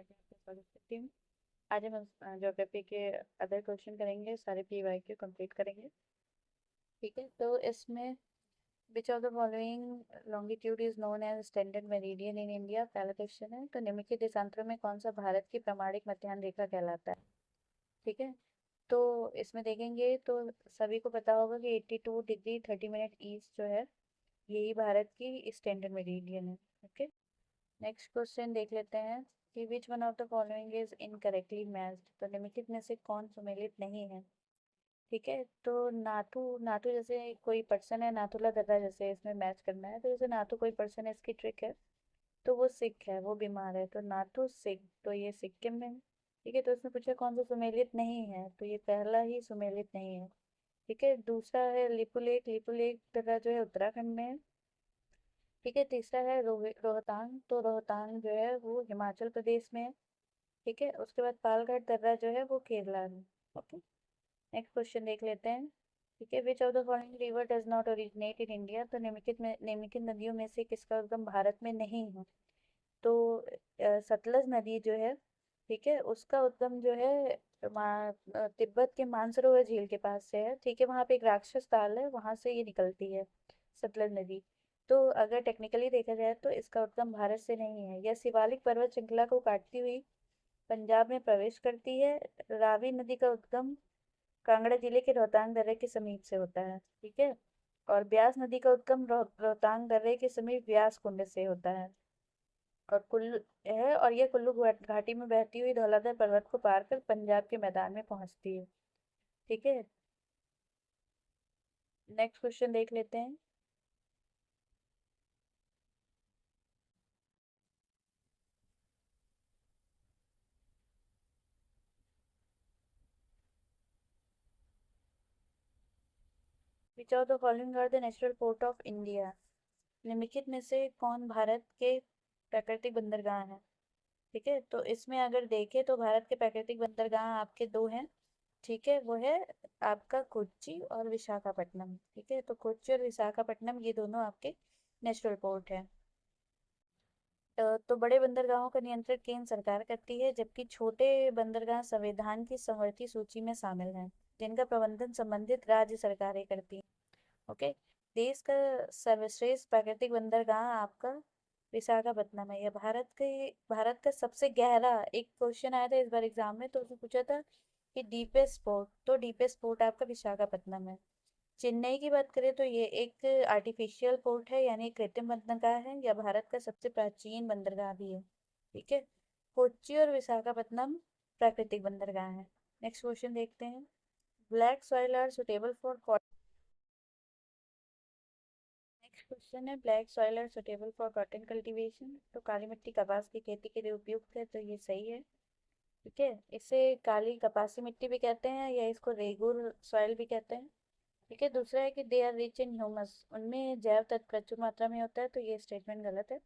में आपका स्वागत करती हूँ। आज हम ज्योग्राफी के अदर क्वेश्चन करेंगे, सारे PYQ कंप्लीट करेंगे। ठीक है, तो इसमें which of the following longitude is known as standard meridian in India, पहला क्वेश्चन है। तो निम्नलिखित देशांतरों में कौन सा भारत की प्रमाणिक मध्याह्न रेखा कहलाता है? ठीक है, तो इसमें देखेंगे तो सभी को पता होगा कि 82 डिग्री 30 मिनट ईस्ट जो है, यही भारत की स्टैंडर्ड मेरिडियन है। ओके, नेक्स्ट क्वेश्चन देख लेते हैं कि विच one of the following is incorrectly matched. तो निम्नलिखित में से कौन सुमेलित नहीं है? ठीक है, तो नाथू नाथू जैसे कोई पर्सन है, नाथुला दर्रा जैसे इसमें मैच करना है, तो जैसे नाथू कोई पर्सन है, इसकी ट्रिक है, तो वो सिख है, वो बीमार है, तो नाथू सिख, तो ये सिक्किम में है। ठीक है, तो इसमें पूछा कौन सा सुमेलित नहीं है, तो ये पहला ही सुमेलित नहीं है। ठीक है, दूसरा है लिपुलेख, लिपुलेख दर्रा जो है उत्तराखंड में है। ठीक है, तीसरा है रोहतांग, तो रोहतांग जो है वो हिमाचल प्रदेश में है। ठीक है, उसके बाद पालघाट दर्रा जो है वो केरला में। ओके, नेक्स्ट क्वेश्चन देख लेते हैं। ठीक है, which of the following river does not originate in India. तो निम्नलिखित नदियों में से किसका उद्गम भारत में नहीं है? तो सतलज नदी जो है, ठीक है, उसका उद्गम जो है तिब्बत के मानसरोवर झील के पास से है। ठीक है, वहाँ पे एक राक्षस ताल है, वहां से ये निकलती है सतलज नदी। तो अगर टेक्निकली देखा जाए तो इसका उद्गम भारत से नहीं है। यह शिवालिक पर्वत श्रृंखला को काटती हुई पंजाब में प्रवेश करती है। रावी नदी का उद्गम कांगड़ा जिले के रोहतांग दर्रे के समीप से होता है। ठीक है, और ब्यास नदी का उद्गम रोहतांग दर्रे के समीप व्यास कुंड से होता है। और कुल्लू है, और यह कुल्लू घाटी में बहती हुई धौलाधर पर्वत को पार कर पंजाब के मैदान में पहुंचती है। ठीक है, नेक्स्ट क्वेश्चन देख लेते हैं। Which of the following are the natural port of India. निम्नलिखित में से कौन भारत के प्राकृतिक बंदरगाह हैं? ठीक है, तो इसमें अगर देखें तो भारत के प्राकृतिक बंदरगाह आपके दो हैं। ठीक है, वो है आपका कोच्चि और विशाखापट्टनम। ठीक है, तो कोच्चि और विशाखापट्टनम ये दोनों आपके नेचुरल पोर्ट हैं। तो बड़े बंदरगाहों का नियंत्रण केंद्र सरकार करती है, जबकि छोटे बंदरगाह संविधान की समवर्ती सूची में शामिल हैं, जिनका प्रबंधन संबंधित राज्य सरकारें करती हैं। ओके, देश का सर्वश्रेष्ठ प्राकृतिक बंदरगाह आपका विशाखापट्टनम है। यह भारत का सबसे गहरा, एक क्वेश्चन आया था इस बार एग्जाम में, तो उसने पूछा था कि डीपेस्ट पोर्ट, तो डीपेस्ट पोर्ट आपका विशाखापट्टनम है। चेन्नई की बात करें तो ये एक आर्टिफिशियल पोर्ट है, यानी कृत्रिम बंदरगाह है। यह भारत का सबसे प्राचीन बंदरगाह भी है। ठीक है, कोच्चि और विशाखापट्टनम प्राकृतिक बंदरगाह है। नेक्स्ट क्वेश्चन देखते हैं। Black soil are suitable for cotton. Next question है, black soil are suitable for cotton cultivation. तो काली मिट्टी कपास की खेती के लिए उपयुक्त है, तो ये सही है। ठीक है, इसे काली कपासी मिट्टी भी कहते हैं, या इसको रेगुर सॉइल भी कहते हैं। ठीक है, दूसरा है कि they are rich in humus, उनमें जैव तत्व प्रचुर मात्रा में होता है, तो ये स्टेटमेंट गलत है,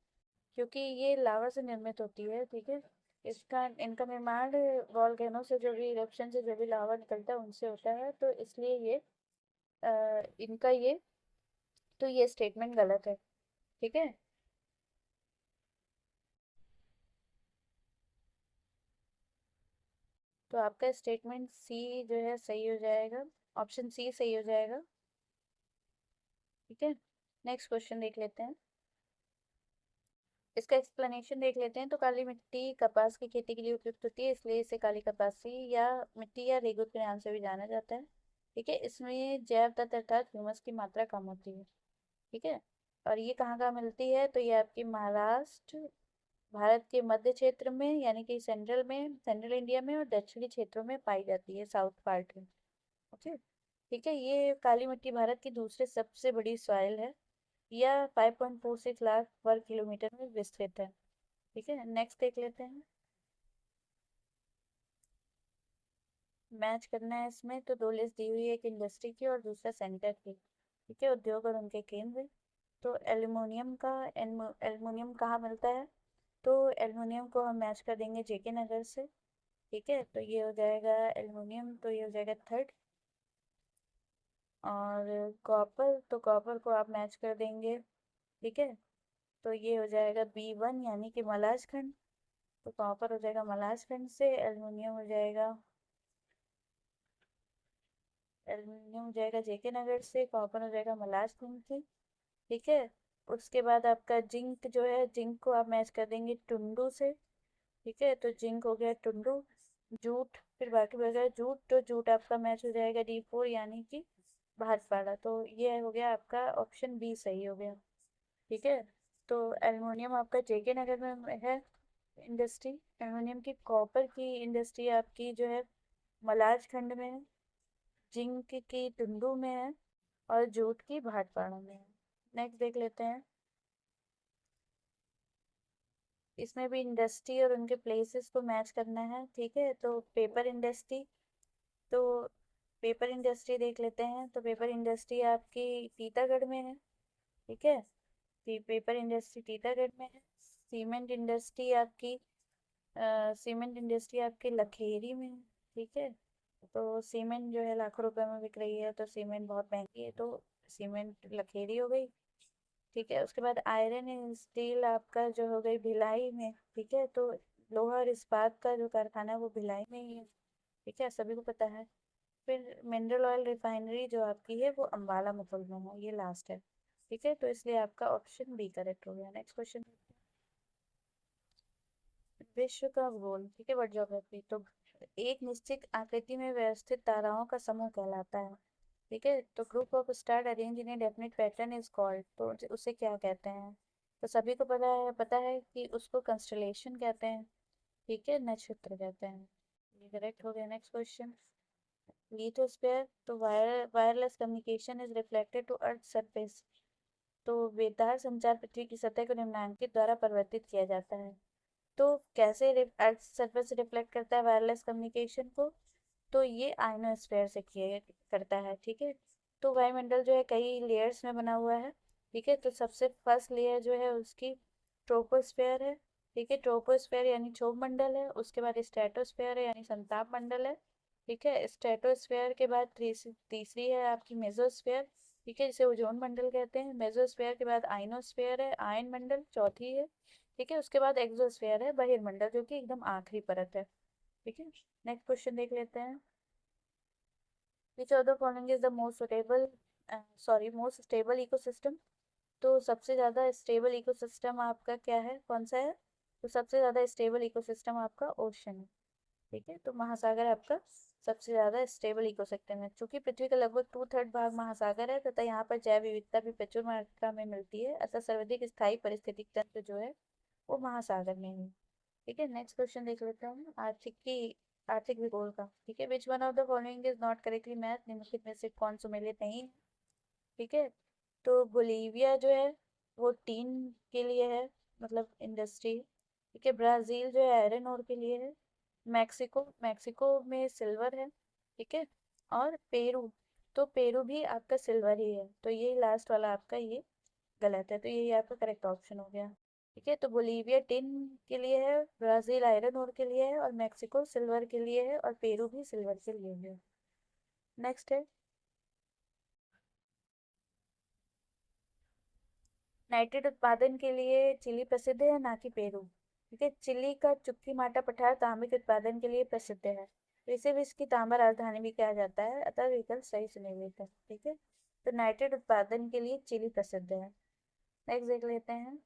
क्योंकि ये लावा से निर्मित होती है। ठीक है, इसका इनका निर्माण वॉल्केनो से, जो भी इरप्शन से जो भी लावा निकलता है उनसे होता है, तो इसलिए ये इनका ये, तो ये स्टेटमेंट गलत है। ठीक है, तो आपका स्टेटमेंट सी जो है सही हो जाएगा, ऑप्शन सी सही हो जाएगा। ठीक है, नेक्स्ट क्वेश्चन देख लेते हैं। इसका एक्सप्लेनेशन देख लेते हैं। तो काली मिट्टी कपास की खेती के लिए उपयुक्त होती है, इसलिए इसे काली कपासी या मिट्टी या रेगुर के नाम से भी जाना जाता है। ठीक है, इसमें जैव तत्व अर्थात ह्यूमस की मात्रा कम होती है। ठीक है, और ये कहाँ कहाँ मिलती है, तो ये आपकी महाराष्ट्र, भारत के मध्य क्षेत्र में, यानी कि सेंट्रल में, सेंट्रल इंडिया में, और दक्षिणी क्षेत्रों में पाई जाती है, साउथ पार्ट में। ओके, ठीक है, ये काली मिट्टी भारत की दूसरी सबसे बड़ी सॉइल है। यह 5.46 लाख वर्ग किलोमीटर में विस्तृत है। ठीक है, नेक्स्ट देख लेते हैं। मैच करना है इसमें, तो दो लिस्ट दी हुई है, एक इंडस्ट्री की और दूसरा सेंटर की। ठीक है, उद्योग और उनके केंद्र। तो एल्युमिनियम कहाँ मिलता है? तो एल्युमिनियम को हम मैच कर देंगे जेके नगर से। ठीक है, तो ये हो जाएगा एल्युमिनियम, तो ये हो जाएगा थर्ड। और कॉपर, तो कॉपर को आप मैच कर देंगे। ठीक है, तो ये हो जाएगा B1, यानी कि मलाजखंड। तो कॉपर हो जाएगा मलाजखंड से, एल्युमिनियम हो जाएगा जेके नगर से, कॉपर हो जाएगा मलाजखंड से। ठीक है, उसके बाद आपका जिंक जो है, जिंक को आप मैच कर देंगे टुंडू से। ठीक है, तो जिंक हो गया टुंडू। जूट, फिर बाकी बच गया जूट, तो जूट आपका मैच हो जाएगा D4 यानी कि भाटपाड़ा। तो ये हो गया आपका ऑप्शन बी सही हो गया। ठीक है, तो एल्युमिनियम आपका जेके नगर में है इंडस्ट्री एल्युमिनियम की। कॉपर की इंडस्ट्री आपकी जो है मलाजखंड में है, जिंक की टुंडू में है, और जूट की भाटपाड़ा में है। नेक्स्ट देख लेते हैं, इसमें भी इंडस्ट्री और उनके प्लेसेस को मैच करना है। ठीक है, तो पेपर इंडस्ट्री, तो पेपर इंडस्ट्री देख लेते हैं। तो पेपर इंडस्ट्री आपकी टीटागढ़ में है। ठीक है, पेपर इंडस्ट्री टीटागढ़ में है। सीमेंट इंडस्ट्री आपकी सीमेंट इंडस्ट्री आपकी लखेरी में है। ठीक है, तो सीमेंट जो है लाखों रुपए में बिक रही है, तो सीमेंट बहुत महंगी है, तो सीमेंट लखेरी हो गई। ठीक है, उसके बाद आयरन एंड स्टील आपका जो हो गई भिलाई में। ठीक है, तो लोहा और इस्पात का जो कारखाना है वो भिलाई में ही है। ठीक है, सभी को पता है। फिर मिनरल ऑयल रिफाइनरी जो आपकी है वो अम्बाला मुकुल में है, ये लास्ट है। ठीक है, तो इसलिए आपका ऑप्शन बी करेक्ट हो गया। नेक्स्ट क्वेश्चन, विश्व का भूगोल। ठीक है, वर्ल्ड ज्योग्राफी। तो एक निश्चित आकृति में व्यवस्थित ताराओं का समूह कहलाता है। ठीक है, तो group of star arrange in a definite pattern is called, तो उसे क्या कहते हैं? तो सभी को पता है कि उसको कंस्टलेशन कहते हैं। ठीक है, नक्षत्र कहते हैं। ये करेक्ट हो गया। Next question, lithosphere. तो wireless communication is reflected to earth surface. तो बेतार संचार पृथ्वी की सतह को निम्नांकित द्वारा परिवर्तित किया जाता है। तो कैसे अर्थ सरफेस रिफ्लेक्ट करता है वायरलेस कम्युनिकेशन को? तो ये आयनोस्फेयर से किया करता है। ठीक है, तो वायुमंडल जो है कई लेयर्स में बना हुआ है। ठीक है, तो सबसे फर्स्ट लेयर जो है उसकी ट्रोपोस्फेयर है। ठीक है, ट्रोपोस्फेयर यानी क्षोभ मंडल है। उसके बाद स्ट्रेटोस्फेयर है यानी संताप मंडल है। ठीक है, स्ट्रेटोस्फेयर के बाद तीसरी है आपकी मेसोस्फेयर। ठीक है, जिसे ओजोन मंडल कहते हैं। मेसोस्फेयर के बाद आइनोस्फेयर है, आयन मंडल चौथी है। ठीक है, उसके बाद एक्सोस्फेयर है, बहिर्मंडल, जो कि एकदम आखिरी परत है। ठीक है, नेक्स्ट क्वेश्चन देख लेते हैं, which of the following is the most stable ecosystem. तो सबसे ज़्यादा स्टेबल इकोसिस्टम आपका क्या है, कौन सा है? तो सबसे ज़्यादा स्टेबल इकोसिस्टम आपका ओशन है। ठीक है, तो महासागर आपका सबसे ज़्यादा स्टेबल इकोसिस्टम है। चूंकि पृथ्वी का लगभग 2/3 भाग महासागर है तथा यहाँ पर जैव विविधता भी प्रचुर मात्रा में मिलती है, अतः सर्वाधिक स्थायी पारिस्थितिक तंत्र जो है वो महासागर में ही। ठीक है, नेक्स्ट क्वेश्चन देख लेते हैं आर्थिक भूगोल का। ठीक है, विच one of the following is not correctly match, निम्नलिखित में से कौन सुमेलित नहीं है? ठीक है, तो बोलीविया जो है वो टीन के लिए है, मतलब इंडस्ट्री। ठीक है, ब्राजील जो है आयरन ओर के लिए है। मैक्सिको में सिल्वर है। ठीक है, और पेरू, तो पेरू भी आपका सिल्वर ही है, तो ये लास्ट वाला आपका ये गलत है, तो यही आपका करेक्ट ऑप्शन हो गया। ठीक है, तो बोलीविया टिन के लिए है, ब्राजील आयरन ओर के लिए है, और मैक्सिको सिल्वर के लिए है, और पेरू भी सिल्वर के लिए है। नेक्स्ट है, नाइट्रेट उत्पादन के लिए चिली प्रसिद्ध है ना कि पेरू। ठीक है, चिली का चुक्की माटा पठार तांबे के उत्पादन के लिए प्रसिद्ध है, तो इसे भी इसकी तांबा राजधानी भी कहा जाता है, अतः विकल्प सही सुनिश्चित है। ठीक है, तो नाइट्रेट उत्पादन के लिए चिली प्रसिद्ध है। नेक्स्ट देख लेते हैं,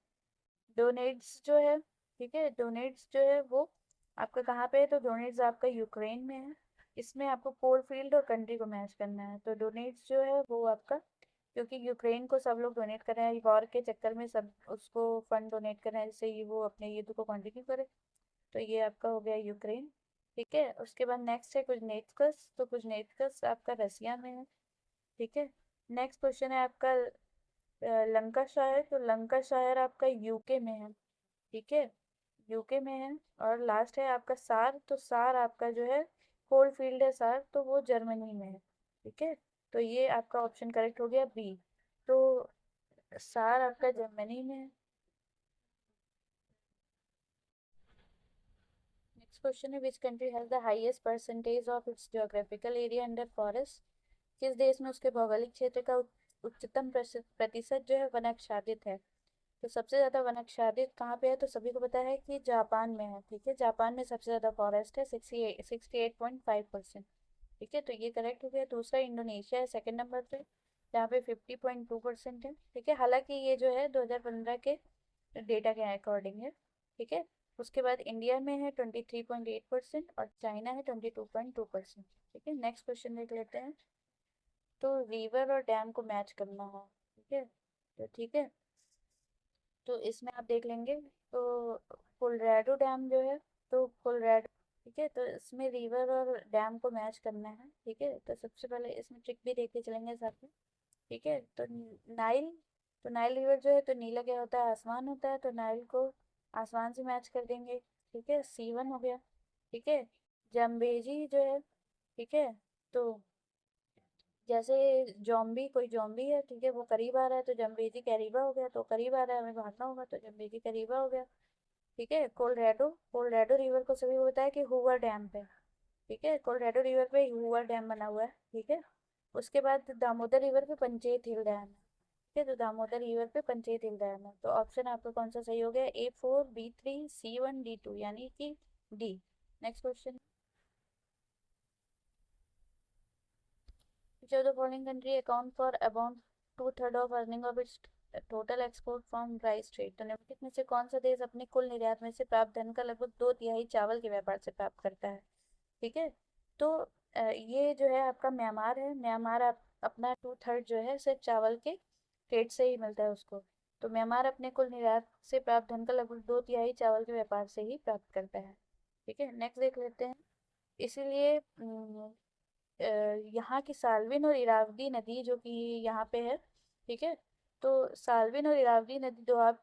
डोनेट्स जो है। ठीक है, डोनेट्स जो है वो आपका कहाँ पे है? तो डोनेट्स आपका यूक्रेन में है। इसमें आपको कोल फील्ड और कंट्री को मैच करना है। तो डोनेट्स जो है वो आपका, क्योंकि यूक्रेन को सब लोग डोनेट कर रहे हैं, वॉर के चक्कर में सब उसको फंड डोनेट कर रहे हैं जिससे ये वो अपने युद्ध को कंटिन्यू करे, तो ये आपका हो गया यूक्रेन। ठीक है, उसके बाद नेक्स्ट है कुजनेत्स्क। तो कुजनेत्स्क आपका रसिया में है। ठीक है, नेक्स्ट क्वेश्चन है आपका लंकाशायर। तो लंकाशायर आपका यूके में है। ठीक है, यूके में है। और लास्ट है आपका सार। तो सार आपका जो है कोल फील्ड है सार, तो वो जर्मनी में है। ठीक है, तो ये आपका ऑप्शन करेक्ट हो गया बी। तो सार आपका जर्मनी में है। नेक्स्ट क्वेश्चन है, which country has the highest percentage of its geographical area under forest. किस देश में उसके भौगोलिक क्षेत्र का उच्चतम प्रतिशत जो है वन आच्छादित है? तो सबसे ज़्यादा वन आच्छादित कहाँ पे है, तो सभी को पता है कि जापान में है। ठीक है, जापान में सबसे ज़्यादा फॉरेस्ट है, 68.5%। ठीक है, तो ये करेक्ट हो गया। दूसरा इंडोनेशिया है सेकंड नंबर पे, जहाँ पे 50.2% है। ठीक है, हालांकि ये जो है 2015 के डेटा के अकॉर्डिंग है। ठीक है, उसके बाद इंडिया में है 23.8% और चाइना है 22.2%। ठीक है, नेक्स्ट क्वेश्चन देख लेते हैं। तो रिवर और डैम को मैच करना है। ठीक है, तो ठीक है, तो इसमें आप देख लेंगे। तो कोलोराडो डैम जो है, तो कोलोराडो, ठीक है, तो इसमें रिवर और डैम को मैच करना है। ठीक है, तो सबसे पहले इसमें ट्रिक भी देख के चलेंगे साथ में। ठीक है, तो नाइल, तो नाइल रिवर जो है, तो नीला क्या होता है, आसमान होता है, तो नाइल को आसमान से मैच कर देंगे। ठीक है, C1 हो गया। ठीक है, जम्बेजी जो है, ठीक है, तो जैसे जॉम्बी, कोई जॉम्बी है, ठीक है, वो करीब आ रहा है, तो जम्बेजी करीबा हो गया, तो करीब आ रहा है, हमें भागना होगा, तो जम्बेजी करीबा हो गया। ठीक है, कोलोराडो, कोलोराडो रिवर को सभी को पता है कि हुवर डैम पे, ठीक है, कोलोराडो रिवर पे हुवर डैम बना हुआ है। ठीक है, उसके बाद दामोदर रिवर पे पंचेत हिल डैम है। ठीक है, तो दामोदर रिवर पे पंचेत हिल डैम है। तो ऑप्शन आपका कौन सा सही हो गया, A4, B3, C1, D2, यानी कि D. Next question. Which of the following country account for about two-third of earning of its total export from rice trade? तो निम्नलिखित में से कौन सा देश अपने कुल निर्यात में से प्राप्त धन का लगभग 2/3 चावल के व्यापार से प्राप्त करता है? ठीक है, तो ये जो है आपका म्यांमार है। म्यांमार अपना 2/3 जो है सिर्फ चावल के ट्रेड से ही मिलता है उसको। तो म्यांमार अपने कुल निर्यात से प्राप्त धन का लगभग 2/3 चावल के व्यापार से ही प्राप्त करता है। ठीक है, नेक्स्ट देख लेते हैं। इसीलिए यहाँ की साल्विन और इरावदी नदी जो कि यहाँ पे है, ठीक है, तो साल्विन और इरावदी नदी दोआब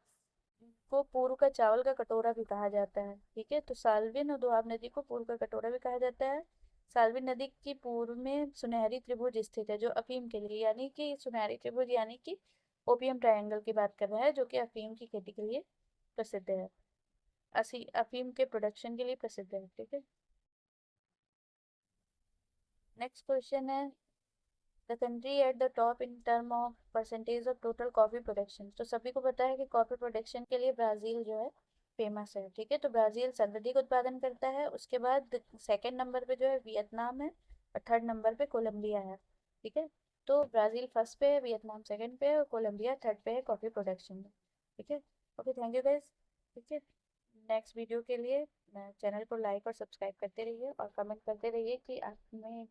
को पूर्व का चावल का कटोरा भी कहा जाता है। ठीक है, तो साल्विन और दोआब नदी को पूर्व का कटोरा भी कहा जाता है। साल्विन नदी की पूर्व में सुनहरी त्रिभुज स्थित है, जो अफीम के लिए, यानी कि सुनहरी त्रिभुज यानी कि ओपियम ट्रायंगल की बात कर रहा है, जो कि अफीम की खेती के लिए प्रसिद्ध है, अफीम के प्रोडक्शन के लिए प्रसिद्ध है। ठीक है, नेक्स्ट क्वेश्चन है, the country at the top in term of percentage of total coffee production. तो सभी को पता है कि कॉफी प्रोडक्शन के लिए ब्राज़ील जो है फेमस है। ठीक है, तो ब्राज़ील सर्वाधिक उत्पादन करता है। उसके बाद सेकंड नंबर पे जो है वियतनाम है, और थर्ड नंबर पे कोलंबिया है। ठीक है, तो ब्राज़ील फर्स्ट पे है, वियतनाम सेकंड पे है, और कोलंबिया थर्ड पे है कॉफी प्रोडक्शन में। ठीक है, ओके, थैंक यू गाइस। ठीक है, नेक्स्ट वीडियो के लिए चैनल को लाइक और सब्सक्राइब करते रहिए और कमेंट करते रहिए कि आप में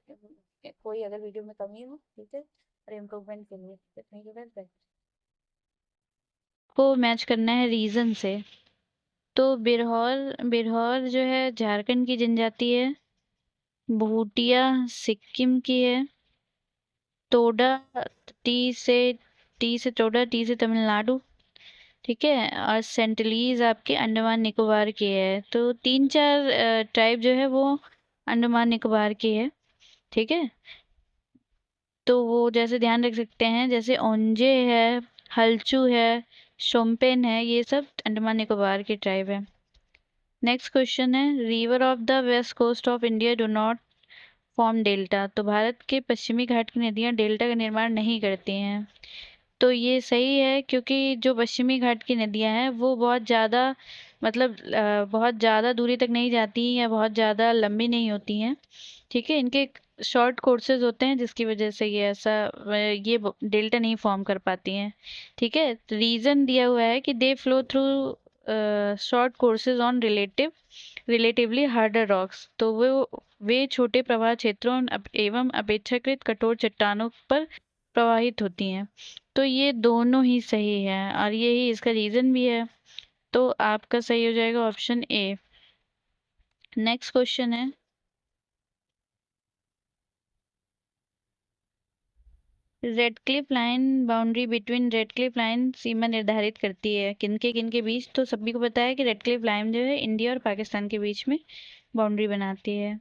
कोई अगर वीडियो में कमी हो, ठीक है, और इम्प्रूवमेंट के लिए। Thank you guys, bye. को मैच करना है रीजन से। तो बिरहौर, बिरहौर जो है झारखंड की जनजाति है। भूटिया सिक्किम की है। टोडा, टी से टोडा, टी से तमिलनाडु। ठीक है, और सेंटलीज आपके अंडमान निकोबार की है। तो 3-4 ट्राइब जो है वो अंडमान निकोबार की है। ठीक है, तो वो जैसे ध्यान रख सकते हैं, जैसे ओंजे है, हल्चू है, शोम्पेन है, ये सब अंडमान निकोबार की ट्राइब है। नेक्स्ट क्वेश्चन है, river of the west coast of India do not form delta. तो भारत के पश्चिमी घाट की नदियाँ डेल्टा का निर्माण नहीं करती हैं। तो ये सही है, क्योंकि जो पश्चिमी घाट की नदियाँ हैं वो बहुत ज़्यादा, मतलब बहुत ज़्यादा दूरी तक नहीं जाती या बहुत ज़्यादा लंबी नहीं होती हैं। ठीक है, इनके शॉर्ट कोर्सेज होते हैं, जिसकी वजह से ये ऐसा ये डेल्टा नहीं फॉर्म कर पाती हैं। ठीक है, रीज़न दिया हुआ है कि they flow through short courses on relatively harder rocks. तो वो वे छोटे प्रवाह क्षेत्रों एवं अपेक्षाकृत कठोर चट्टानों पर प्रवाहित होती हैं। तो ये दोनों ही सही है और यही इसका रीज़न भी है। तो आपका सही हो जाएगा ऑप्शन ए। नेक्स्ट क्वेश्चन है, Radcliffe line, boundary between Radcliffe line सीमा निर्धारित करती है किनके बीच। तो सभी को पता है कि रेडक्लिफ लाइन जो है इंडिया और पाकिस्तान के बीच में बाउंड्री बनाती है।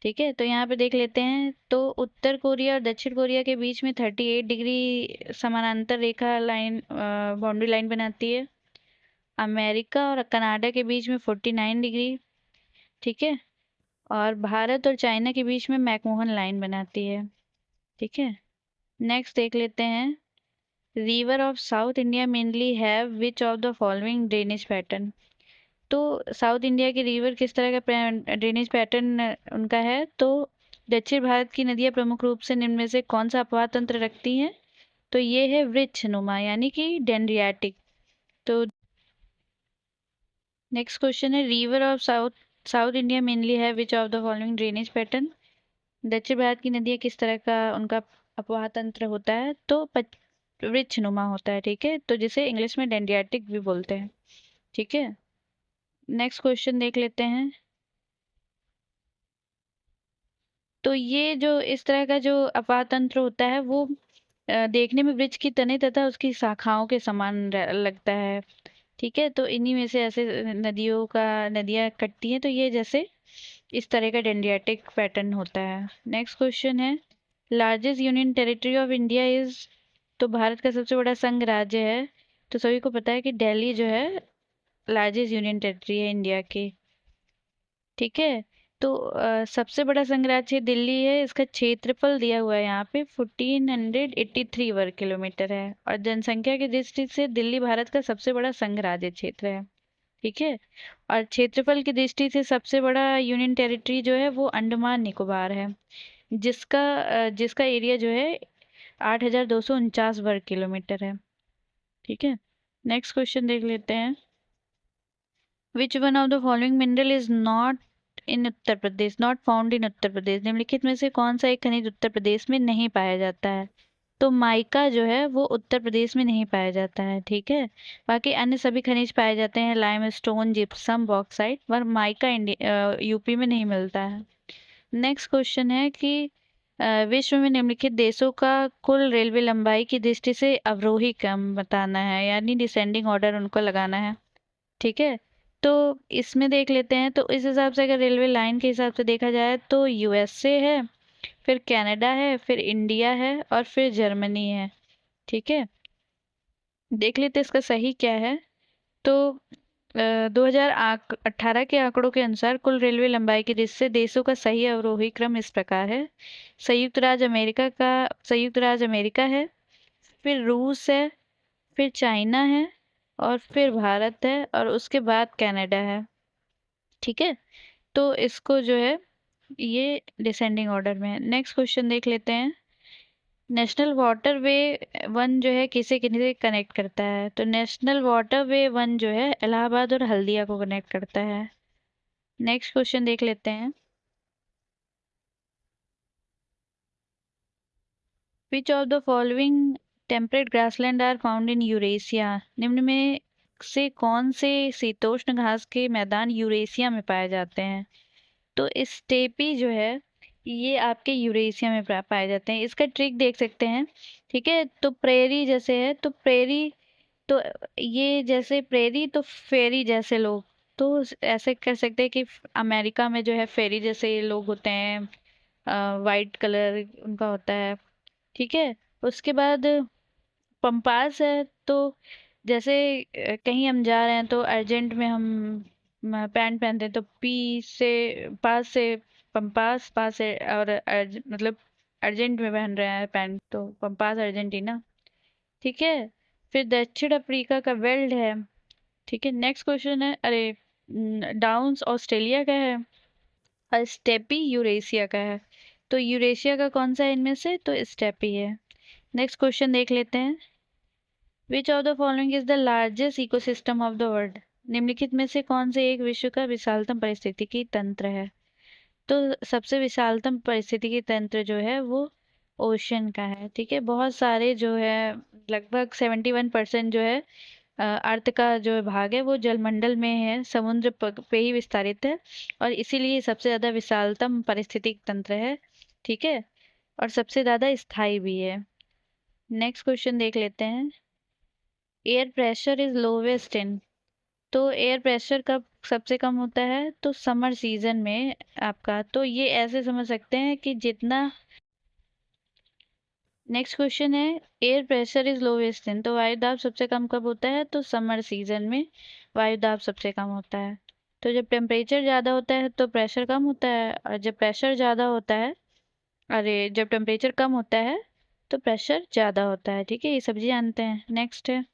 ठीक है, तो यहाँ पे देख लेते हैं। तो उत्तर कोरिया और दक्षिण कोरिया के बीच में 38 डिग्री समानांतर रेखा लाइन बाउंड्री लाइन बनाती है। अमेरिका और कनाडा के बीच में 49 डिग्री। ठीक है, और भारत और चाइना के बीच में मैकमोहन लाइन बनाती है। ठीक है, नेक्स्ट देख लेते हैं, river of south India mainly have which of the following drainage pattern. तो साउथ इंडिया की रिवर किस तरह का ड्रेनेज पैटर्न उनका है, तो दक्षिण भारत की नदियां प्रमुख रूप से निम्न में से कौन सा अपवाह तंत्र रखती हैं, तो ये है वृक्षनुमा यानी कि डेंड्रियाटिक। तो नेक्स्ट क्वेश्चन है river of south India mainly है which of the following drainage pattern. दक्षिण भारत की नदियां किस तरह का उनका अपवाह तंत्र होता है, तो वृक्षनुमा होता है, ठीक है, तो जिसे इंग्लिश में डेंड्रियाटिक भी बोलते हैं, ठीक है। नेक्स्ट क्वेश्चन देख लेते हैं। तो ये जो इस तरह का जो अपवाह तंत्र होता है वो देखने में वृक्ष की तने तथा उसकी शाखाओं के समान लगता है, ठीक है, तो इन्हीं में से ऐसे नदियां कटती हैं, तो ये जैसे इस तरह का डेंड्रियाटिक पैटर्न होता है। नेक्स्ट क्वेश्चन है largest union territory of India is. तो भारत का सबसे बड़ा संघ राज्य है, तो सभी को पता है कि दिल्ली जो है लार्जेस्ट यूनियन टेरिटरी है इंडिया की, ठीक है। तो सबसे बड़ा संघ राज्य दिल्ली है, इसका क्षेत्रफल दिया हुआ है यहाँ पे 1483 वर्ग किलोमीटर है, और जनसंख्या की दृष्टि से दिल्ली भारत का सबसे बड़ा संघ राज्य क्षेत्र है, ठीक है। और क्षेत्रफल की दृष्टि से सबसे बड़ा यूनियन टेरिटरी जो है वो अंडमान निकोबार है, जिसका एरिया जो है 8249 वर्ग किलोमीटर है, ठीक है। नेक्स्ट क्वेश्चन देख लेते हैं। Which one of the following mineral is not in Uttar Pradesh, not found in Uttar Pradesh. निम्नलिखित में से कौन सा एक खनिज उत्तर प्रदेश में नहीं पाया जाता है, तो माइका जो है वो उत्तर प्रदेश में नहीं पाया जाता है, ठीक है। बाकी अन्य सभी खनिज पाए जाते हैं, लाइमस्टोन, जिप्सम, बॉक्साइट, पर माइका यूपी में नहीं मिलता है। नेक्स्ट क्वेश्चन है कि विश्व में निम्नलिखित देशों का कुल रेलवे लंबाई की दृष्टि से अवरोही क्रम बताना है, यानी डिसेंडिंग ऑर्डर उनको लगाना है, ठीक है। तो इसमें देख लेते हैं, तो इस हिसाब से अगर रेलवे लाइन के हिसाब से देखा जाए तो यूएसए है, फिर कनाडा है, फिर इंडिया है, और फिर जर्मनी है, ठीक है। देख लेते हैं इसका सही क्या है। तो 2018 के आंकड़ों के अनुसार कुल रेलवे लंबाई की दृष्टि से देशों का सही अवरोही क्रम इस प्रकार है। संयुक्त राज्य अमेरिका है, फिर रूस है, फिर चाइना है, और फिर भारत है, और उसके बाद कनाडा है, ठीक है। तो इसको जो है ये डिसेंडिंग ऑर्डर में है। नेक्स्ट क्वेश्चन देख लेते हैं। नेशनल वाटरवे वन जो है किसे किसे कनेक्ट करता है, तो नेशनल वाटरवे वन जो है इलाहाबाद और हल्दिया को कनेक्ट करता है। नेक्स्ट क्वेश्चन देख लेते हैं। Which of the following temperate grassland are found in Eurasia. निम्न में से कौन से शीतोष्ण घास के मैदान यूरेशिया में पाए जाते हैं, तो स्टेपी जो है ये आपके यूरेशिया में पाए जाते हैं। इसका ट्रिक देख सकते हैं, ठीक है। तो प्रेरी जैसे है, तो प्रेरी, तो ये जैसे प्रेरी तो फेरी जैसे लोग, तो ऐसे कर सकते हैं कि अमेरिका में जो है फेरी जैसे लोग होते हैं, वाइट कलर उनका होता है, ठीक है। उसके बाद पंपास है, तो जैसे कहीं हम जा रहे हैं तो अर्जेंट में हम पैंट पहनते हैं, तो पी से पास से पंपास, पास से, और मतलब अर्जेंट में पहन रहे हैं पैंट, तो पंपास अर्जेंटीना, ठीक है। फिर दक्षिण अफ्रीका का वेल्ड है, ठीक है। नेक्स्ट क्वेश्चन है, अरे डाउन्स ऑस्ट्रेलिया का है, और स्टेपी यूरेशिया का है, तो यूरेशिया का कौन सा है इनमें से, तो स्टेपी है। नेक्स्ट क्वेश्चन देख लेते हैं। Which of the following is the largest ecosystem of the world. निम्नलिखित में से कौन से एक विश्व का विशालतम पारिस्थितिकी तंत्र है, तो सबसे विशालतम पारिस्थितिकी तंत्र जो है वो ओशन का है, ठीक है। बहुत सारे जो है लगभग 71% जो है अर्थ का जो भाग है वो जलमंडल में है, समुद्र पे ही विस्तारित है, और इसीलिए सबसे ज़्यादा विशालतम पारिस्थितिक तंत्र है, ठीक है, और सबसे ज़्यादा स्थायी भी है। नेक्स्ट क्वेश्चन देख लेते हैं। एयर प्रेशर इज लोवेस्ट इन। तो एयर प्रेशर कब सबसे कम होता है, तो समर सीजन में आपका, तो ये ऐसे समझ सकते हैं कि जितना। नेक्स्ट क्वेश्चन है एयर प्रेशर इज लोवेस्ट इन, तो वायुदाब सबसे कम कब होता है, तो समर सीजन में वायुदाब सबसे कम होता है। तो जब टेम्परेचर ज़्यादा होता है तो प्रेशर कम होता है, और जब प्रेशर ज़्यादा होता है, अरे जब टेम्परेचर कम होता है तो प्रेशर ज़्यादा होता है। ठीक है, ये सब्जी जानते हैं। नेक्स्ट है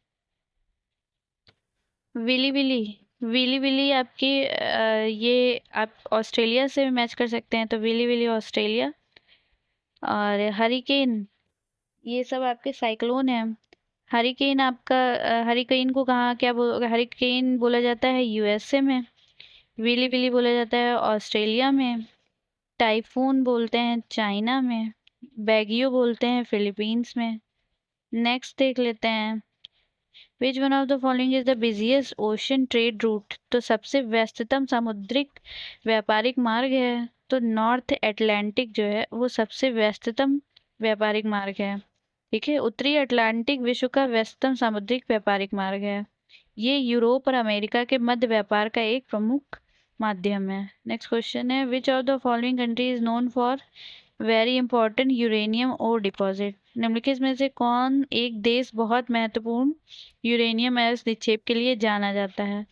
विली विली। विली विली आपकी ये आप ऑस्ट्रेलिया से मैच कर सकते हैं, तो विली विली ऑस्ट्रेलिया। और हरिकेन, ये सब आपके साइक्लोन है। हरिकेन आपका हरिकेन को कहाँ क्या हरिकेन बोला जाता है यूएसए में। विली विली बोला जाता है ऑस्ट्रेलिया में। टाइफून बोलते हैं चाइना में। बैगियो बोलते हैं फिलीपींस में। नेक्स्ट देख लेते हैं which one of the following is the busiest ocean trade route. तो सबसे व्यस्ततम सामुद्रिक व्यापारिक मार्ग है, तो नॉर्थ अटलांटिक जो है वो सबसे व्यस्ततम व्यापारिक मार्ग है। ठीक है, उत्तरी अटलांटिक विश्व का व्यस्ततम सामुद्रिक व्यापारिक मार्ग है। ये यूरोप और अमेरिका के मध्य व्यापार का एक प्रमुख माध्यम है। नेक्स्ट क्वेश्चन है which of the following country is known for very important uranium ore deposit. निम्नलिखित में से कौन एक देश बहुत महत्वपूर्ण यूरेनियम अयस्क निक्षेप के लिए जाना जाता है।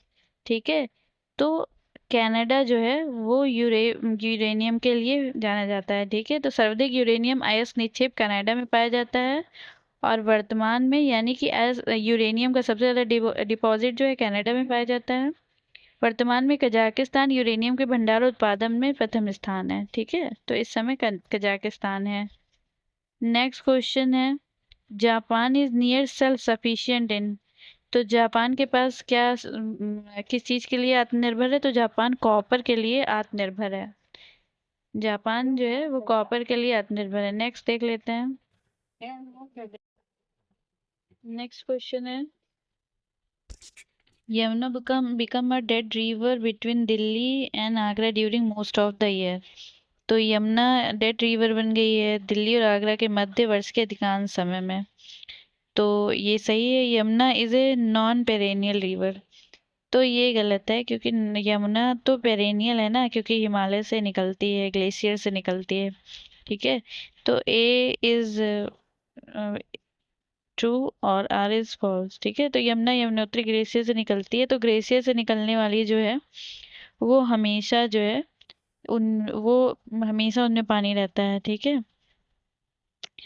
ठीक है, तो कनाडा जो है वो यूरेनियम के लिए जाना जाता है। ठीक है, तो सर्वाधिक यूरेनियम अयस्क निक्षेप कनाडा में पाया जाता है। और वर्तमान में यानी कि एज यूरेनियम का सबसे ज़्यादा डिपॉजिट जो है कनाडा में पाया जाता है। वर्तमान में कजाकिस्तान यूरेनियम के भंडार उत्पादन में प्रथम स्थान है। ठीक है, तो इस समय कजाकिस्तान है। नेक्स्ट क्वेश्चन है Japan is near self sufficient in. तो जापान के पास क्या किस चीज के लिए आत्मनिर्भर है, तो जापान कॉपर के लिए आत्मनिर्भर है। जापान जो है वो कॉपर के लिए आत्मनिर्भर है। नेक्स्ट देख लेते हैं। नेक्स्ट क्वेश्चन है Yamuna become a dead river between Delhi and Agra during most of the year. तो यमुना डेड रिवर बन गई है दिल्ली और आगरा के मध्य वर्ष के अधिकांश समय में। तो ये सही है, Yamuna is a non perennial river. तो ये गलत है क्योंकि यमुना तो पेरेनियल है ना, क्योंकि हिमालय से निकलती है, ग्लेशियर से निकलती है। ठीक है, तो ए इज ट्रू और आर इज फॉल्स। ठीक है, तो यमुना यमुनोत्री ग्लेशियर से निकलती है, तो ग्लेशियर से निकलने वाली जो है वो हमेशा जो है वो हमेशा उनमें पानी रहता है। ठीक है,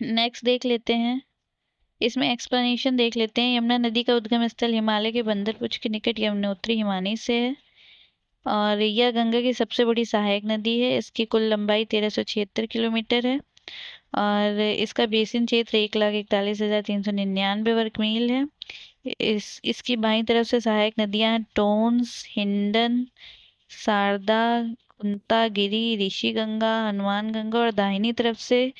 नेक्स्ट देख लेते हैं। इसमें एक्सप्लेनेशन देख लेते हैं। यमुना नदी का उद्गम स्थल हिमालय के बंदरपुर के निकट यमुनोत्री हिमानी से है और यह गंगा की सबसे बड़ी सहायक नदी है। इसकी कुल लंबाई 1376 किलोमीटर है और इसका बेसिन क्षेत्र 1,41,399 वर्ग मील है। इसकी बाईं तरफ से सहायक नदियां टोन्स, हिंडन, शारदा, कुंता, गिरी, ऋषि गंगा, हनुमान गंगा और दाहिनी तरफ से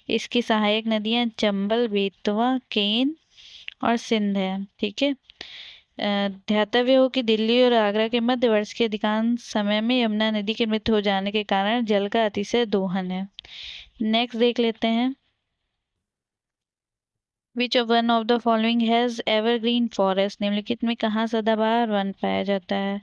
इसकी सहायक नदियां चंबल, बेतवा, केन और सिंध है। ठीक है, ध्यातव्य हो कि दिल्ली और आगरा के मध्य वर्ष के अधिकांश समय में यमुना नदी के मृत हो जाने के कारण जल का अतिशय दोहन है। नेक्स्ट देख लेते हैं which one of the following has evergreen forest. निम्नलिखित में कहाँ सदाबहार वन पाया जाता है,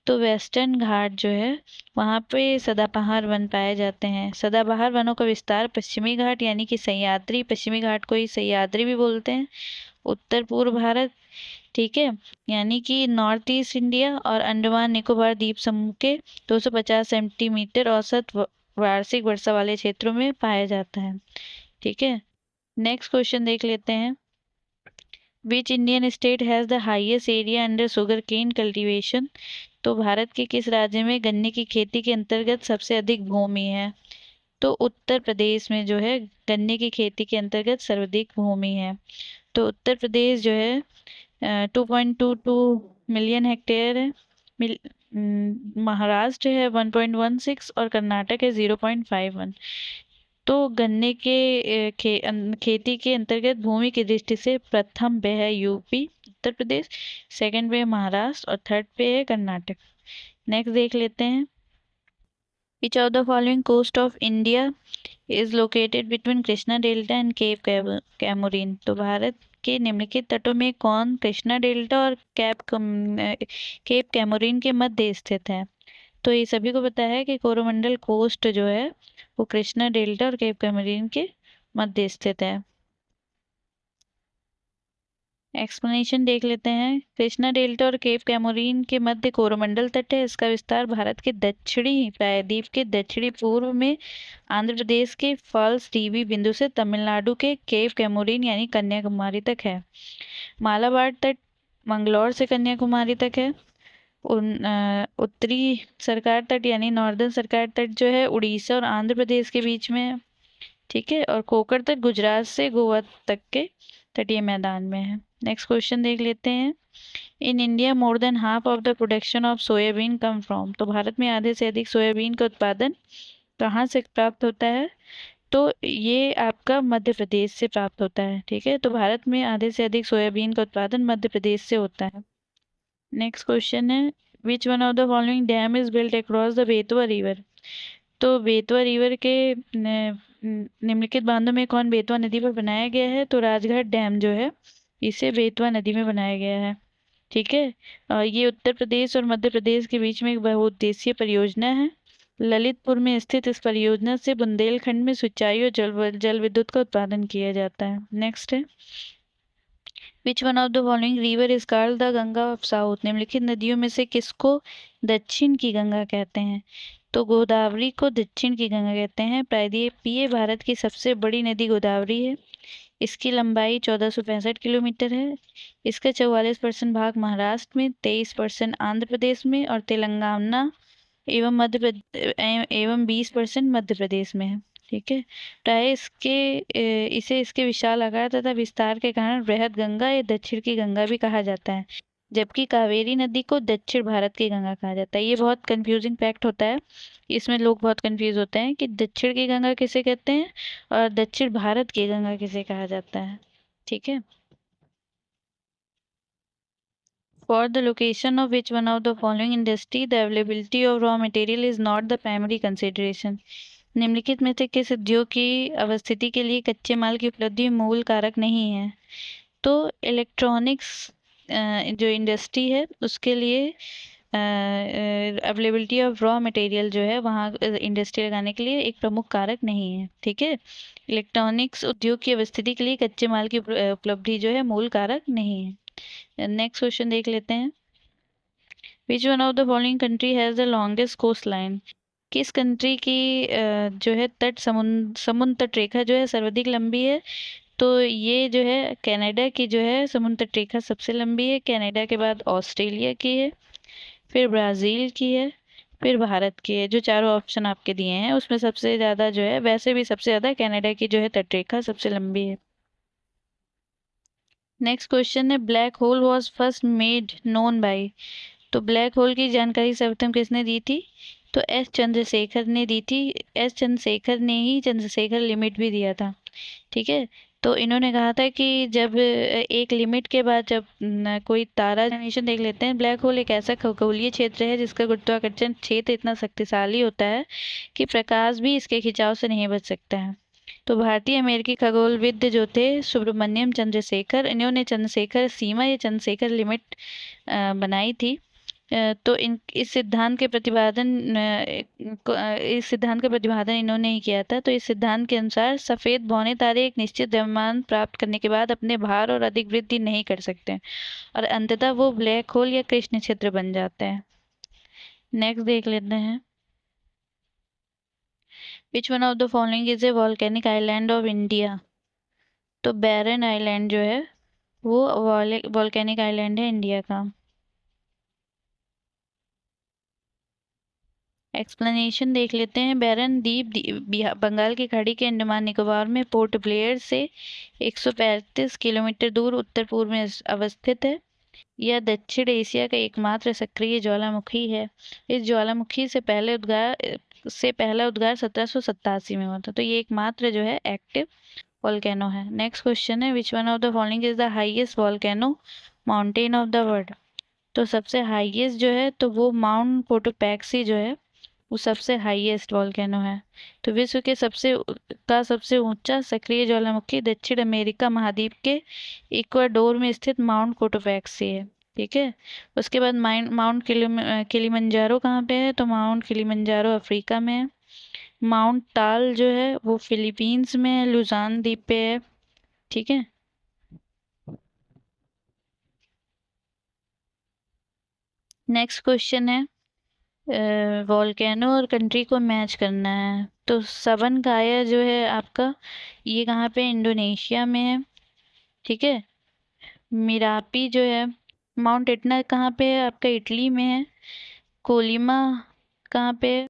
तो वेस्टर्न घाट जो है वहाँ पे सदाबहार वन पाए जाते हैं। सदाबहार वनों का विस्तार पश्चिमी घाट यानी कि सह्याद्री, पश्चिमी घाट को ही सह्याद्री भी बोलते हैं, उत्तर पूर्व भारत, ठीक है, यानी कि नॉर्थ ईस्ट इंडिया और अंडमान निकोबार द्वीप समूह के 250 सेंटीमीटर औसत वार्षिक वर्षा वाले क्षेत्रों में पाया जाता है। ठीक है, नेक्स्ट क्वेश्चन देख लेते हैं। Which Indian state has the highest area under sugar cane cultivation. तो भारत के किस राज्य में गन्ने की खेती के अंतर्गत सबसे अधिक भूमि है, तो उत्तर प्रदेश में जो है गन्ने की खेती के अंतर्गत सर्वाधिक भूमि है। तो उत्तर प्रदेश जो है 2.22 मिलियन हेक्टेयर है। महाराष्ट्र है 1.16 और कर्नाटक है 0.51। तो गन्ने के खेती के अंतर्गत भूमि की दृष्टि से प्रथम पे है यूपी उत्तर प्रदेश, सेकंड पे है महाराष्ट्र और थर्ड पे है कर्नाटक। नेक्स्ट देख लेते हैं। Which of the following coast of India is located between Krishna delta and cape Comorin. तो भारत के निम्नलिखित तटों में कौन कृष्णा डेल्टा और केप कैमोरीन के मध्य स्थित है। तो ये सभी को पता है कि कोरोमंडल कोस्ट जो है वो कृष्णा डेल्टा और केप कैमोरीन के मध्य स्थित है। एक्सप्लेनेशन देख लेते हैं। कृष्णा डेल्टा और केप कैमोरीन के मध्य कोरोमंडल तट है। इसका विस्तार भारत के दक्षिणी प्रायद्वीप के दक्षिणी पूर्व में आंध्र प्रदेश के फॉल्स टीवी बिंदु से तमिलनाडु के केप कैमोरीन यानी कन्याकुमारी तक है। मालाबार तट मंगलौर से कन्याकुमारी तक है। उत्तरी सरकार तट यानी नॉर्दर्न सरकार तट जो है उड़ीसा और आंध्र प्रदेश के बीच में है। ठीक है, और कोकर तट गुजरात से गोवा तक के तटीय मैदान में है। नेक्स्ट क्वेश्चन देख लेते हैं। In India more than half of the production of soybean come from. तो भारत में आधे से अधिक सोयाबीन का उत्पादन कहाँ से प्राप्त होता है? तो ये आपका मध्य प्रदेश से प्राप्त होता है। ठीक है, तो भारत में आधे से अधिक सोयाबीन का उत्पादन मध्य प्रदेश से होता है। नेक्स्ट क्वेश्चन है, विच one of the following dam is built across the Betwa river. तो बेतवा रिवर के निम्नलिखित बांधों में कौन बेतवा नदी पर बनाया गया है? तो राजघाट डैम जो है इसे बेतवा नदी में बनाया गया है। ठीक है, ये उत्तर प्रदेश और मध्य प्रदेश के बीच में एक बहुउद्देशीय परियोजना है। ललितपुर में स्थित इस परियोजना से बुंदेलखंड में सिंचाई और जल विद्युत का उत्पादन किया जाता है। नेक्स्ट है, विच one of the following river is called the Ganga of south. निम्नलिखित नदियों में से किसको दक्षिण की गंगा कहते हैं? तो गोदावरी को दक्षिण की गंगा कहते हैं। प्रायद्वीपीय भारत की सबसे बड़ी नदी गोदावरी है। इसकी लंबाई 1465 किलोमीटर है। इसका 44% भाग महाराष्ट्र में, 23% आंध्र प्रदेश में और तेलंगाना एवं 20% मध्य प्रदेश में है। ठीक है, प्राय इसे इसके विशाल आकार तथा विस्तार के कारण बृहद गंगा या दक्षिण की गंगा भी कहा जाता है, जबकि कावेरी नदी को दक्षिण भारत की गंगा कहा जाता है। ये बहुत कंफ्यूजिंग फैक्ट होता है, इसमें लोग बहुत कंफ्यूज होते हैं कि दक्षिण की गंगा किसे कहते हैं और दक्षिण भारत की गंगा किसे कहा जाता है। ठीक है, for the location of which one of the following industry the availability of raw material is not the primary consideration. निम्नलिखित में से किस उद्योग की अवस्थिति के लिए कच्चे माल की उपलब्धि मूल कारक नहीं है? तो इलेक्ट्रॉनिक्स जो इंडस्ट्री है उसके लिए अवेलेबिलिटी ऑफ रॉ मटेरियल जो है वहाँ इंडस्ट्री लगाने के लिए एक प्रमुख कारक नहीं है। ठीक है, इलेक्ट्रॉनिक्स उद्योग की अवस्थिति के लिए कच्चे माल की उपलब्धि जो है मूल कारक नहीं है। नेक्स्ट क्वेश्चन देख लेते हैं। Which one of the following country has the longest coast line. किस कंट्री की जो है समुद्र तट रेखा जो है सर्वाधिक लंबी है? तो ये जो है कनाडा की जो है समुद्र तट रेखा सबसे लंबी है। कनाडा के बाद ऑस्ट्रेलिया की है, फिर ब्राज़ील की है, फिर भारत की है। जो चारों ऑप्शन आपके दिए हैं उसमें सबसे ज़्यादा जो है, वैसे भी सबसे ज़्यादा कनाडा की जो है तटरेखा सबसे लंबी है। नेक्स्ट क्वेश्चन है, black hole was first made known by. तो ब्लैक होल की जानकारी सर्वप्रथम किसने दी थी? तो एस चंद्रशेखर ने दी थी। एस चंद्रशेखर ने ही चंद्रशेखर लिमिट भी दिया था। ठीक है, तो इन्होंने कहा था कि जब एक लिमिट के बाद जब कोई तारा जनरेशन देख लेते हैं। ब्लैक होल एक ऐसा खगोलीय क्षेत्र है जिसका गुरुत्वाकर्षण क्षेत्र इतना शक्तिशाली होता है कि प्रकाश भी इसके खिंचाव से नहीं बच सकता है। तो भारतीय अमेरिकी खगोलविद जो थे सुब्रमण्यम चंद्रशेखर, इन्होंने चंद्रशेखर सीमा या चंद्रशेखर लिमिट बनाई थी। तो इस सिद्धांत के प्रतिपादन इन्होंने ही किया था। तो इस सिद्धांत के अनुसार सफ़ेद बौने तारे एक निश्चित द्रव्यमान प्राप्त करने के बाद अपने भार और अधिक वृद्धि नहीं कर सकते और अंततः वो ब्लैक होल या कृष्ण क्षेत्र बन जाते हैं। नेक्स्ट देख लेते हैं, which one of the following is a volcanic island of India. तो बैरन आइलैंड जो है वो वॉल्केनिक आइलैंड है इंडिया का। एक्सप्लेनेशन देख लेते हैं। बैरन द्वीप बंगाल की खाड़ी के अंडमान निकोबार में पोर्ट ब्लेयर से 135 किलोमीटर दूर उत्तर पूर्व में अवस्थित है। यह दक्षिण एशिया का एकमात्र सक्रिय ज्वालामुखी है। इस ज्वालामुखी से पहला उद्गार 1787 में हुआ था। तो ये एकमात्र जो है एक्टिव वॉल्केनो है। नेक्स्ट क्वेश्चन है, विच one of the following is the highest volcano mountain of the world. तो सबसे हाईएस्ट जो है तो वो माउंट कोटोपैक्सी जो है वो सबसे हाईएस्ट वॉल्केनो है। तो विश्व के सबसे ऊंचा सक्रिय ज्वालामुखी दक्षिण अमेरिका महाद्वीप के इक्वाडोर में स्थित माउंट कोटोपैक्सी है। ठीक है, उसके बाद माउंट किलिमंजारो कहाँ पे है? तो माउंट किलिमंजारो अफ्रीका में है। माउंट ताल जो है वो फिलीपींस में है, लुजान द्वीप पे है। ठीक है, नेक्स्ट क्वेश्चन है वॉल्केनो और कंट्री को मैच करना है। तो सबनकाया जो है आपका, ये कहाँ पे, इंडोनेशिया में है, ठीक है। मिरापी जो है, माउंट इटना कहाँ पे है आपका, इटली में है। कोलिमा कहाँ पे है,